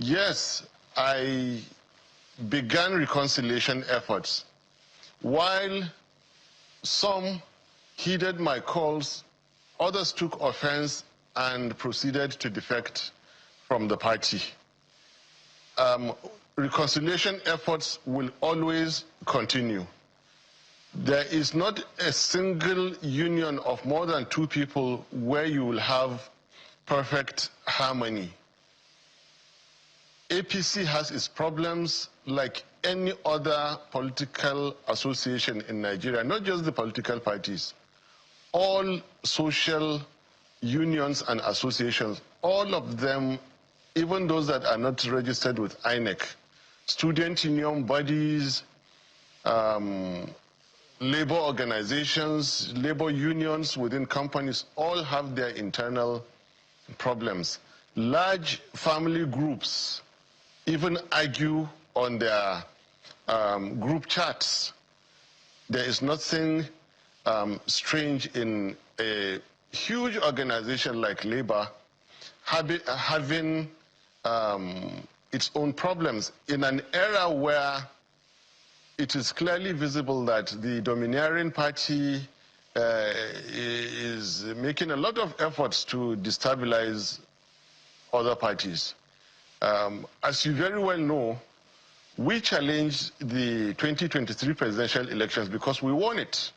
Yes, I began reconciliation efforts. While some heeded my calls, others took offense and proceeded to defect from the party. Reconciliation efforts will always continue. There is not a single union of more than two people where you will have perfect harmony. APC has its problems like any other political association in Nigeria, not just the political parties. All social unions and associations, all of them, even those that are not registered with INEC, student union bodies, labor organizations, labor unions within companies, all have their internal problems. Large family groups even argue on their group chats. There is nothing strange in a huge organization like labor having its own problems in an era where it is clearly visible that the domineering party is making a lot of efforts to destabilize other parties. As you very well know, we challenged the 2023 presidential elections because we won it.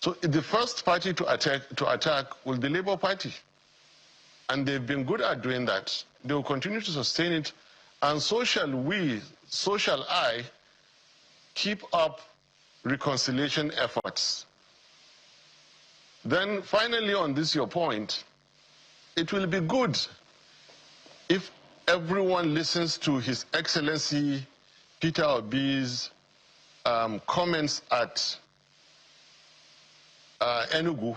So the first party to attack will be Labour Party. And they've been good at doing that. They will continue to sustain it. And so shall we, so shall I, keep up reconciliation efforts. Then finally on this your point, it will be good if everyone listens to His Excellency Peter Obi's comments at Enugu.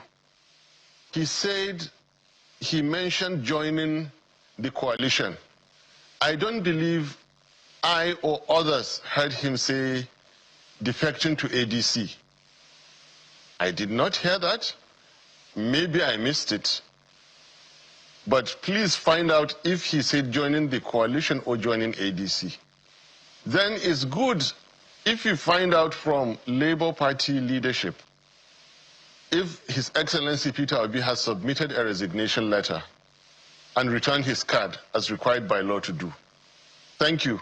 He mentioned joining the coalition. I don't believe I or others heard him say defecting to ADC. I did not hear that. Maybe I missed it. But please find out if he said joining the coalition or joining ADC. Then it's good if you find out from Labour Party leadership if His Excellency Peter Obi has submitted a resignation letter and returned his card as required by law to do. Thank you.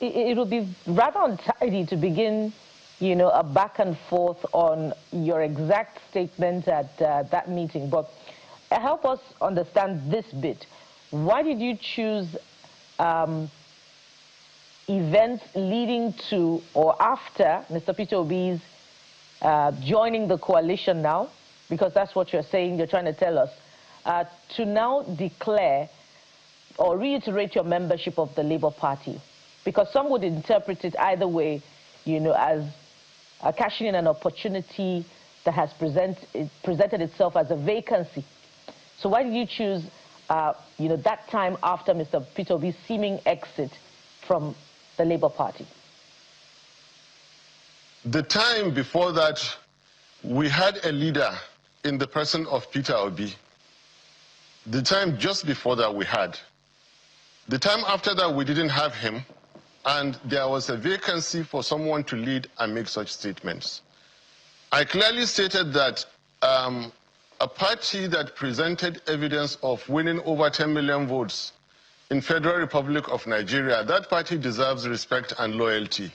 It will be rather untidy to begin, a back and forth on your exact statement at that meeting. But help us understand this bit. Why did you choose events leading to or after Mr. Peter Obi's joining the coalition now, because that's what you're saying, you're trying to tell us, to now declare or reiterate your membership of the Labour Party? Because some would interpret it either way, as cashing in an opportunity that has presented itself as a vacancy. So why did you choose, that time after Mr. Peter Obi's seeming exit from the Labour Party? The time before that, we had a leader in the person of Peter Obi. The time just before that we had. The time after that we didn't have him, and there was a vacancy for someone to lead and make such statements. I clearly stated that a party that presented evidence of winning over 10 million votes in Federal Republic of Nigeria, that party deserves respect and loyalty.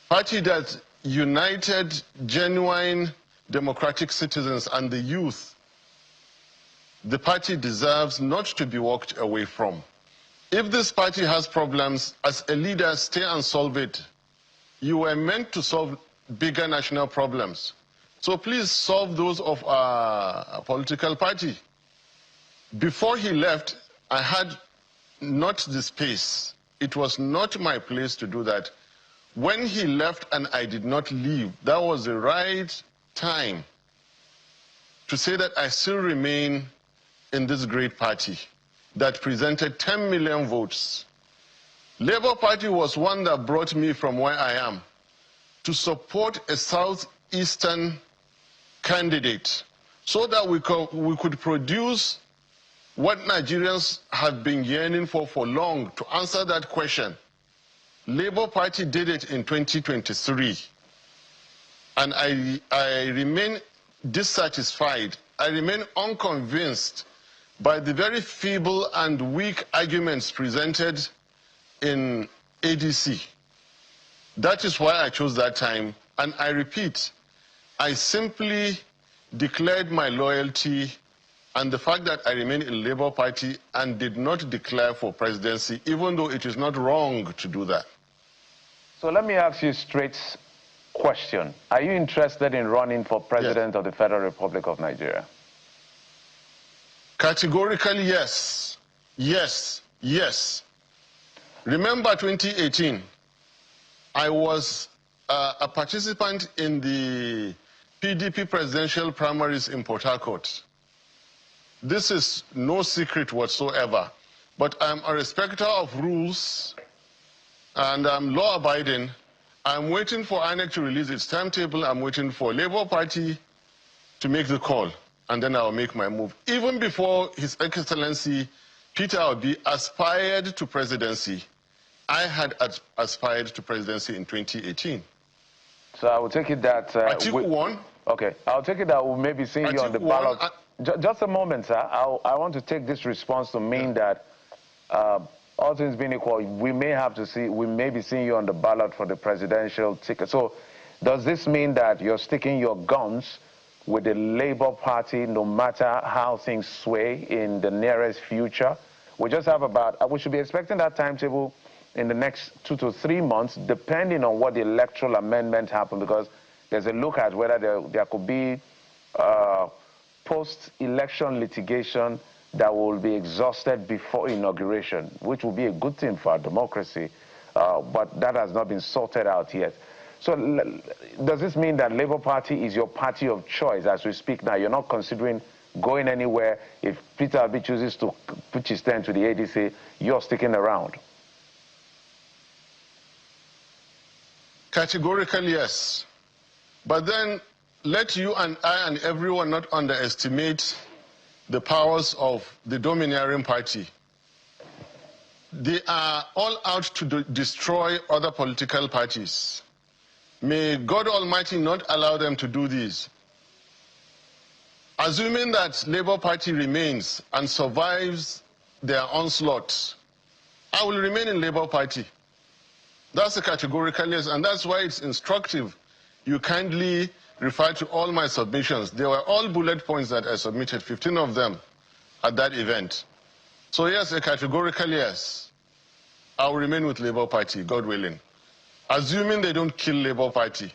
Party that united genuine democratic citizens and the youth, the party deserves not to be walked away from. If this party has problems, as a leader, stay and solve it. You were meant to solve bigger national problems. So please solve those of our political party. Before he left, I had not the space. It was not my place to do that. When he left and I did not leave, that was the right time to say that I still remain in this great party that presented 10 million votes. Labour Party was one that brought me from where I am to support a southeastern candidate so that we could produce what Nigerians have been yearning for long, to answer that question. Labour Party did it in 2023. And I remain dissatisfied. I remain unconvinced by the very feeble and weak arguments presented in ADC. That is why I chose that time. And I repeat, I simply declared my loyalty and the fact that I remain in Labour Party and did not declare for presidency, even though it is not wrong to do that. So let me ask you a straight question. Are you interested in running for president of the Federal Republic of Nigeria? Categorically, yes. Yes. Yes. Remember 2018, I was a participant in the PDP presidential primaries in Port Harcourt. This is no secret whatsoever, but I'm a respecter of rules and I'm law-abiding. I'm waiting for INEC to release its timetable. I'm waiting for Labour Party to make the call, and then I'll make my move. Even before His Excellency Peter Obi aspired to presidency, I had aspired to presidency in 2018. So I will take it that... Atiku won. Okay, I'll take it that we'll maybe see you on the ballot. Just a moment, sir. I want to take this response to mean that all things being equal, we may be seeing you on the ballot for the presidential ticket. So does this mean that you're sticking your guns with the Labour Party no matter how things sway in the nearest future? We just have we should be expecting that timetable in the next 2 to 3 months, depending on what the electoral amendment happens, because there's a look at whether there could be post-election litigation that will be exhausted before inauguration, which will be a good thing for our democracy, but that has not been sorted out yet. So does this mean that Labour Party is your party of choice as we speak now? You're not considering going anywhere? If Peter Obi chooses to put his stand to the ADC, you're sticking around? Categorically, yes. But then let you and I and everyone not underestimate the powers of the domineering party. They are all out to destroy other political parties. May God Almighty not allow them to do this. Assuming that Labour Party remains and survives their onslaught, I will remain in Labour Party. That's a categorical yes, and that's why it's instructive. You kindly refer to all my submissions. They were all bullet points that I submitted, 15 of them at that event. So yes, a categorical yes. I will remain with Labour Party, God willing. Assuming they don't kill Labour Party.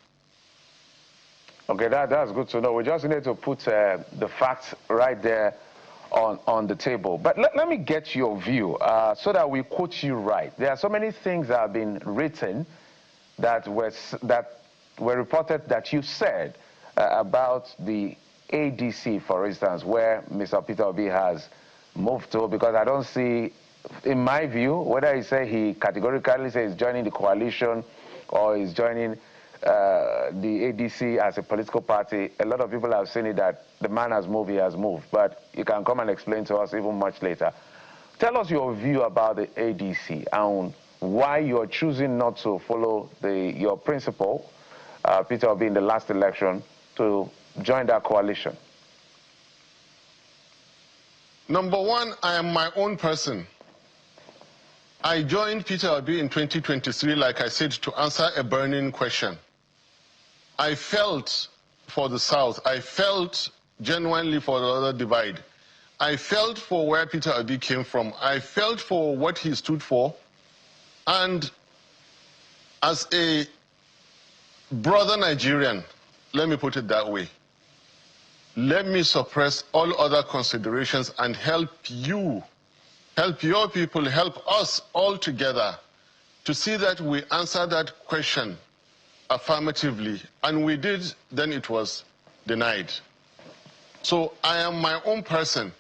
Okay, that's good to know. We just need to put the facts right there on the table. But let me get your view so that we quote you right. There are so many things that have been written that were reported that you said about the ADC, for instance, where Mr. Peter Obi has moved to, because I don't see, in my view, whether he categorically says he's joining the coalition or he's joining the ADC as a political party. A lot of people have seen it that the man has moved, he has moved. But you can come and explain to us even much later. Tell us your view about the ADC and why you're choosing not to follow your principal, Peter Obi, in the last election to join that coalition. Number one, I am my own person. I joined Peter Obi in 2023, like I said, to answer a burning question. I felt for the South. I felt genuinely for the other divide. I felt for where Peter Obi came from. I felt for what he stood for. And as a brother Nigerian, let me put it that way, let me suppress all other considerations and help you, help your people, help us all together to see that we answer that question affirmatively. And we did, then it was denied. So I am my own person.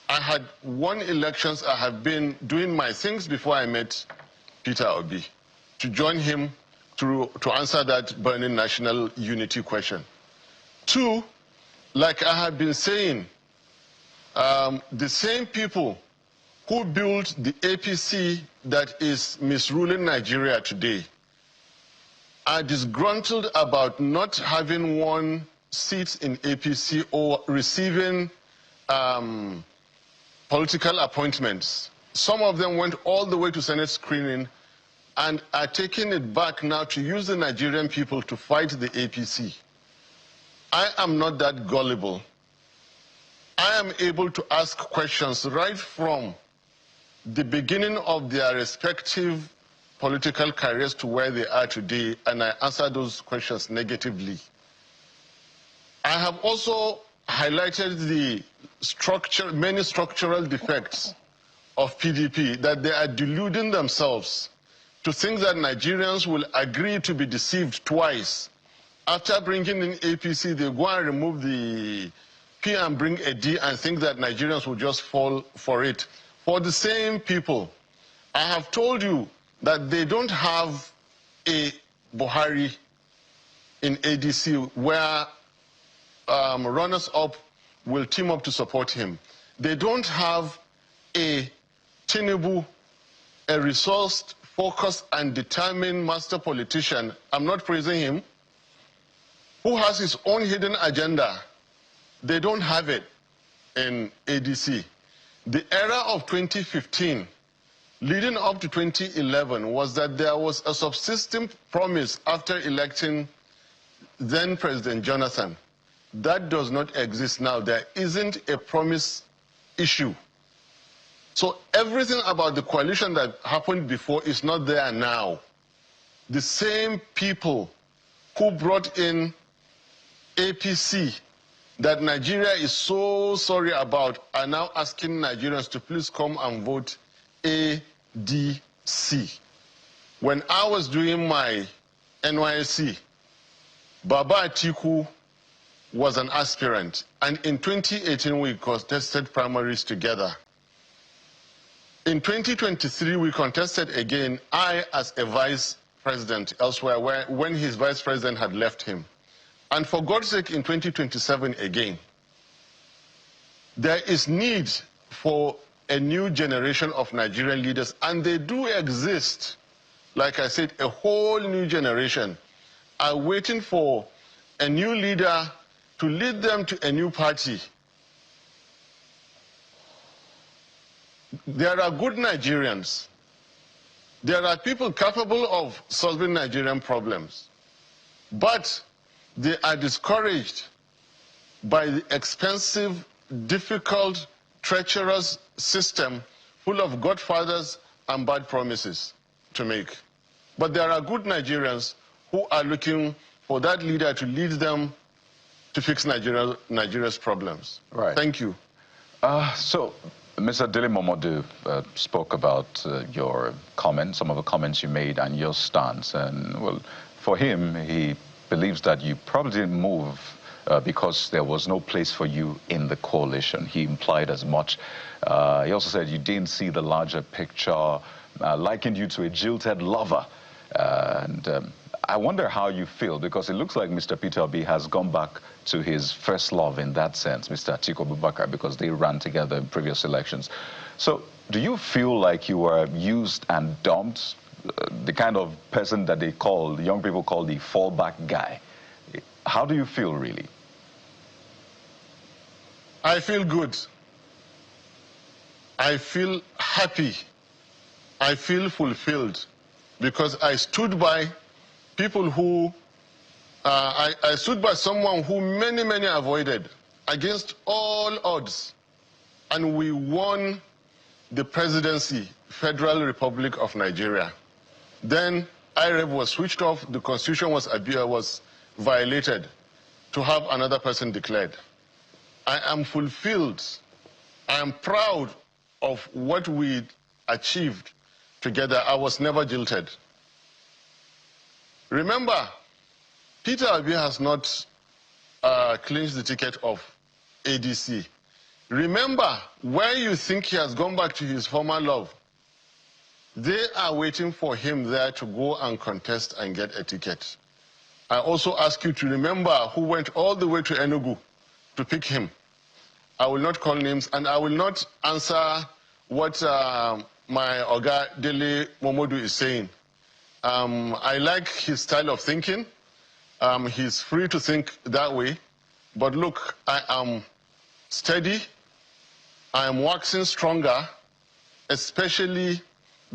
I had won elections. I have been doing my things before I met Peter Obi to join him to answer that burning national unity question. Two, like I have been saying, the same people who built the APC that is misruling Nigeria today are disgruntled about not having won seats in APC or receiving political appointments. Some of them went all the way to Senate screening and are taking it back now to use the Nigerian people to fight the APC. I am not that gullible. I am able to ask questions right from the beginning of their respective political careers to where they are today, and I answer those questions negatively. I have also highlighted the many structural defects of PDP, that they are deluding themselves to think that Nigerians will agree to be deceived twice. After bringing in APC, they go and remove the P and bring a D and think that Nigerians will just fall for it. For the same people, I have told you that they don't have a Buhari in ADC where runners-up will team up to support him. They don't have a Tinubu, a resourced, focused, and determined master politician, I'm not praising him, who has his own hidden agenda. They don't have it in ADC. The era of 2015, leading up to 2011, was that there was a subsisting promise after electing then President Jonathan. That does not exist now. There isn't a promise issue. So everything about the coalition that happened before is not there now. The same people who brought in APC that Nigeria is so sorry about are now asking Nigerians to please come and vote ADC. When I was doing my NYSC, Baba-Ahmed was an aspirant, and in 2018 we contested primaries together. In 2023 we contested again, I as a vice president elsewhere, when his vice president had left him. And for God's sake, in 2027 again. There is need for a new generation of Nigerian leaders, and they do exist. Like I said, a whole new generation are waiting for a new leader to lead them to a new party. There are good Nigerians. There are people capable of solving Nigerian problems. But they are discouraged by the expensive, difficult, treacherous system full of godfathers and bad promises to make. But there are good Nigerians who are looking for that leader to lead them to fix Nigeria's problems. Right. Thank you. So, Mr. Dele Momodu spoke about your comments, some of the comments you made, and your stance. And, well, for him, he believes that you probably didn't move because there was no place for you in the coalition. He implied as much. He also said you didn't see the larger picture, likened you to a jilted lover. I wonder how you feel, because it looks like Mr. Peter Obi has gone back to his first love in that sense, Mr. Atiku Abubakar, because they ran together in previous elections. So do you feel like you were used and dumped? The kind of person that they call, young people call the fallback guy. How do you feel, really? I feel good. I feel happy. I feel fulfilled, because I stood by people who, I stood by someone who many avoided against all odds. And we won the presidency, Federal Republic of Nigeria. Then IREV was switched off, the constitution was violated to have another person declared. I am fulfilled. I am proud of what we achieved together. I was never jilted. Remember, Peter Obi has not clinched the ticket of ADC. Remember, where you think he has gone back to his former love, they are waiting for him there to go and contest and get a ticket. I also ask you to remember who went all the way to Enugu to pick him. I will not call names, and I will not answer what my Oga Dele Momodu is saying. I like his style of thinking. He's free to think that way. But look, I am steady. I am waxing stronger, especially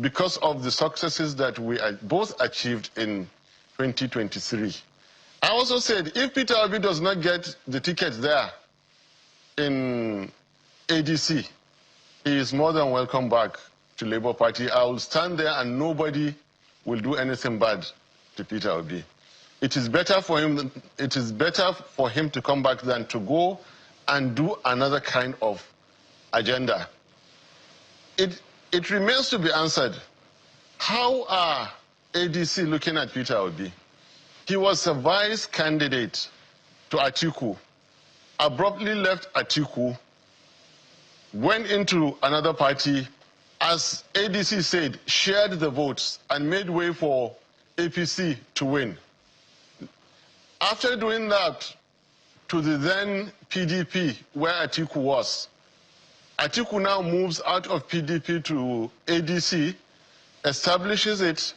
because of the successes that we both achieved in 2023. I also said, if Peter Obi does not get the ticket there in ADC, he is more than welcome back to Labour Party. I will stand there and nobody will do anything bad to Peter Obi. It is better for him to come back than to go and do another kind of agenda. It remains to be answered. How are ADC looking at Peter Obi? He was a vice candidate to Atiku, abruptly left Atiku, went into another party, as ADC said, shared the votes and made way for APC to win. After doing that to the then PDP, where Atiku was, Atiku now moves out of PDP to ADC, establishes it.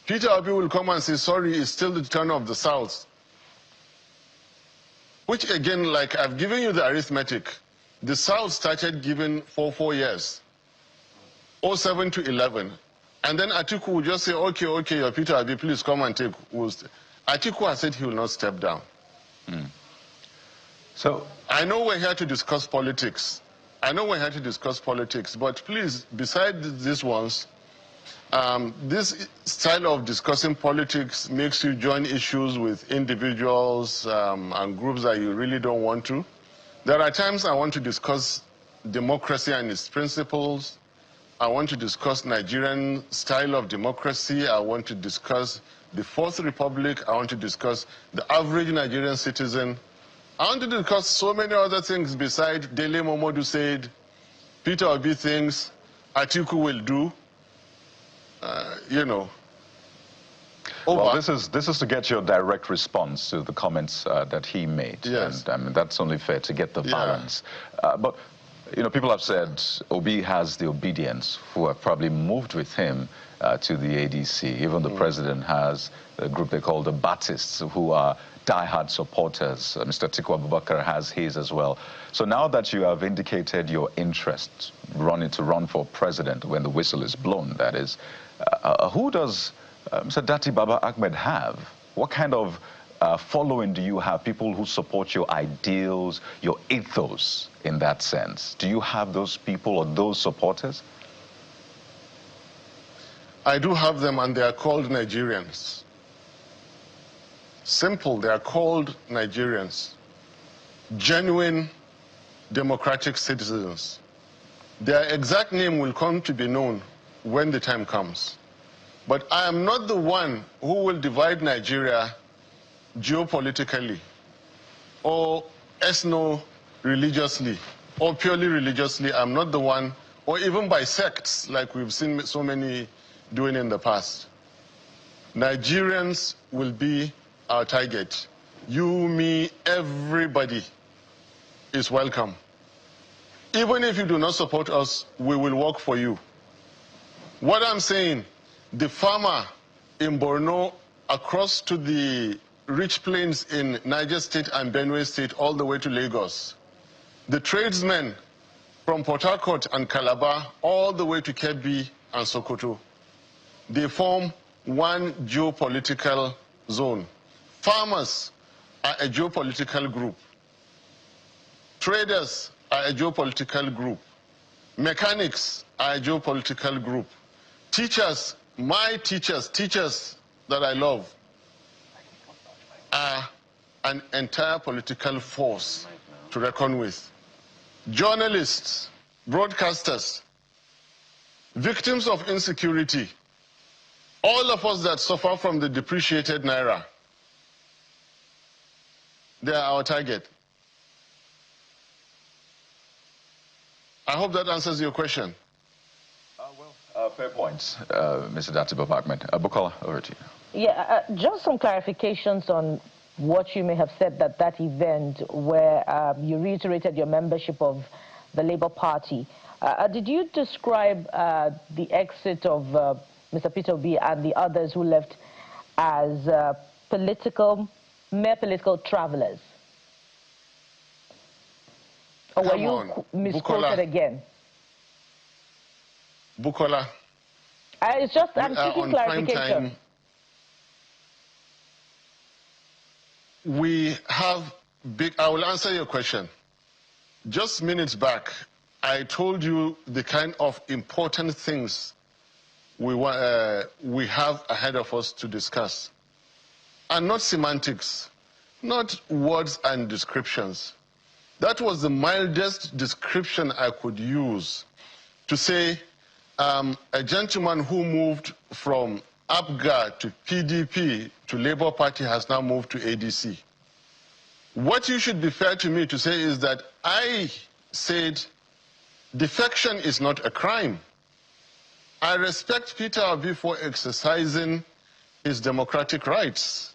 Peter Obi will come and say, sorry, it's still the turn of the South. Which again, like I've given you the arithmetic, the South started giving for 4 years, 07 to 11. And then Atiku will just say, okay, your Peter Obi, please come and take. Atiku has said he will not step down. So I know we're here to discuss politics. But please, besides these ones, this style of discussing politics makes you join issues with individuals and groups that you really don't want to. There are times I want to discuss democracy and its principles. I want to discuss Nigerian style of democracy. I want to discuss the Fourth Republic. I want to discuss the average Nigerian citizen. I want to discuss so many other things besides Dele Momodu said, Peter Obi thinks, Atiku will do. You know. Well, this is to get your direct response to the comments that he made. Yes. And I mean, that's only fair to get the balance. But, you know, people have said Obi has the obedience who have probably moved with him to the ADC. Even the president has a group they call the Baptists, who are diehard supporters. Mr. Atiku Abubakar has his as well. So now that you have indicated your interest to run for president when the whistle is blown, that is, who does Mr. Datti Baba-Ahmed have? What kind of following do you have? People who support your ideals, your ethos in that sense. Do you have those people or those supporters? I do have them, and they are called Nigerians. Simple, they are called Nigerians. Genuine democratic citizens. Their exact name will come to be known when the time comes. But I am not the one who will divide Nigeria geopolitically or ethno-religiously or purely religiously. I'm not the one, or even by sects like we've seen so many doing in the past. Nigerians will be our target. You, me, everybody is welcome. Even if you do not support us, we will work for you. What I'm saying, the farmer in Borno across to the rich plains in Niger State and Benue State all the way to Lagos, the tradesmen from Port Harcourt and Calabar all the way to Kebbi and Sokoto, they form one geopolitical zone. Farmers are a geopolitical group. Traders are a geopolitical group. Mechanics are a geopolitical group. Teachers, my teachers that I love, are an entire political force to reckon with. Journalists, broadcasters, victims of insecurity, all of us that suffer from the depreciated naira, they are our target. I hope that answers your question. Fair points, Mr. Datti Baba-Ahmed. Bukola, over to you. Yeah, just some clarifications on what you may have said at that event where you reiterated your membership of the Labour Party. Did you describe the exit of Mr. Peter Obi and the others who left as mere political travelers? Or were you misquoted again? Bukola. It's just, I'm seeking clarification. We have I will answer your question. Just minutes back, I told you the kind of important things we have ahead of us to discuss. And not semantics, not words and descriptions. That was the mildest description I could use to say a gentleman who moved from APGA to PDP to Labour Party has now moved to ADC. What you should be fair to me to say is that I said defection is not a crime. I respect Peter Obi for exercising his democratic rights.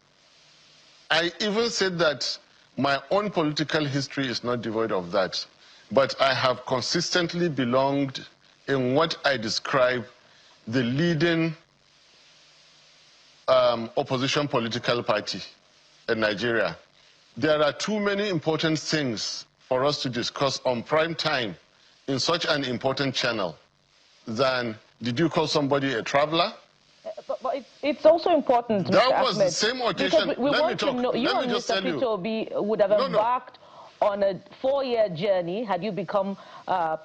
I even said that my own political history is not devoid of that. But I have consistently belonged in what I describe the leading opposition political party in Nigeria. There are too many important things for us to discuss on prime time in such an important channel than, did you call somebody a traveler? But it's also important, that Mr. was Ahmed, the same occasion. we want to know, you and Mr. Peter Obi would have embarked on a 4-year journey had you become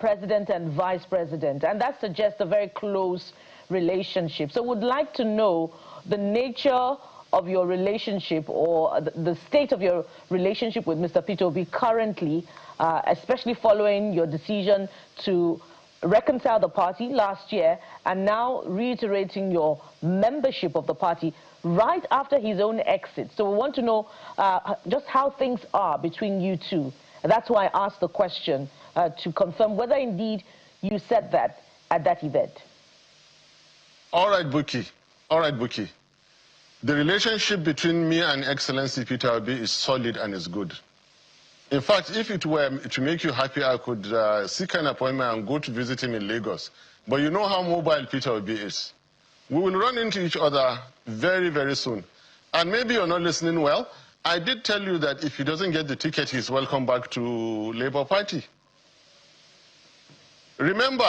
president and vice president, and that suggests a very close relationship. So would like to know the nature of your relationship, or the state of your relationship with Mr. Peter Obi currently, especially following your decision to reconcile the party last year and now reiterating your membership of the party right after his own exit. So we want to know just how things are between you two. And that's why I asked the question to confirm whether indeed you said that at that event. All right, Buki. All right, Buki. The relationship between me and Excellency Peter Obi is solid and is good. In fact, if it were to make you happy, I could seek an appointment and go to visit him in Lagos. But you know how mobile Peter Obi is. We will run into each other very, very soon. And maybe you're not listening well. I did tell you that if he doesn't get the ticket, he's welcome back to Labour Party. Remember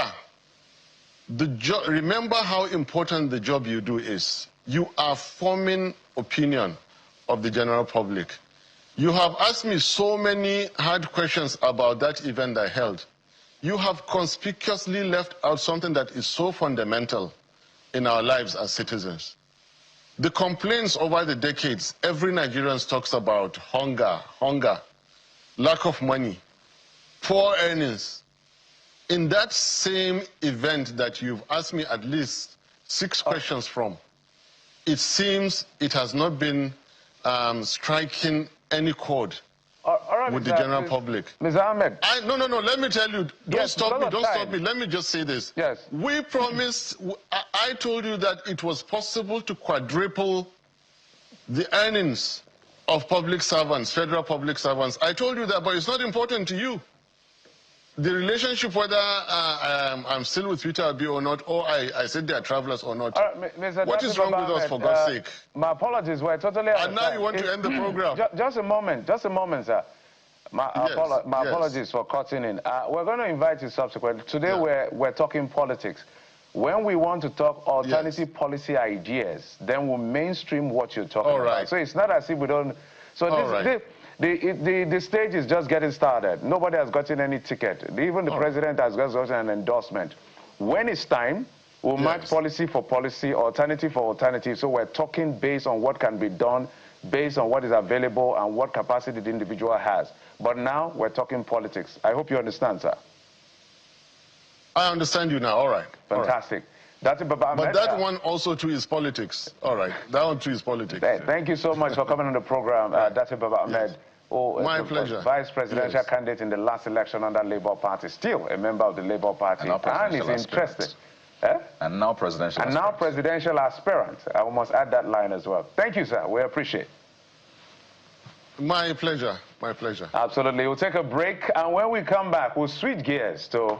how important the job you do is. You are forming opinion of the general public. You have asked me so many hard questions about that event I held. You have conspicuously left out something that is so fundamental in our lives as citizens. The complaints over the decades, every Nigerian talks about hunger, lack of money, poor earnings. In that same event that you've asked me at least 6 questions from, it seems it has not been striking any chord with the general public. Mr. Ahmed. No, let me tell you. Don't stop me. Let me just say this. Yes. We promised, I told you that it was possible to quadruple the earnings of public servants, federal public servants. I told you that, but it's not important to you. The relationship, whether I'm still with Peter Obi or not, or I said they are travelers or not. What is wrong with us, for God's sake? My apologies, we're totally out And now you want to end the program. Just a moment, sir. My apologies for cutting in. We're going to invite you subsequently. Today we're talking politics. When we want to talk alternative policy ideas, then we'll mainstream what you're talking about. So it's not as if we don't... So the stage is just getting started. Nobody has gotten any ticket. Even the president has just gotten an endorsement. When it's time, we'll match policy for policy, alternative for alternative. So we're talking based on what can be done, based on what is available and what capacity the individual has. But now we're talking politics. I hope you understand, sir. I understand you now. All right. Fantastic. Datti Baba-Ahmed, but that one also too is politics. All right. That one too is politics. Thank you so much for coming on the program, Datti Baba-Ahmed. My pleasure. Vice presidential candidate in the last election under Labour Party, still a member of the Labour Party, and is interested. And now presidential aspirant. And now presidential aspirant. I must add that line as well. Thank you, sir. We appreciate it. My pleasure. My pleasure. Absolutely. We'll take a break, and when we come back, we'll switch gears to,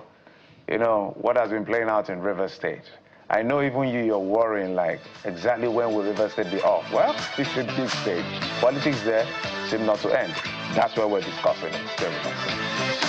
what has been playing out in River State. I know even you're worrying, like, exactly when will River State be off? Well, it's a big stage. Politics there seem not to end. That's why we're discussing it. Stay with us.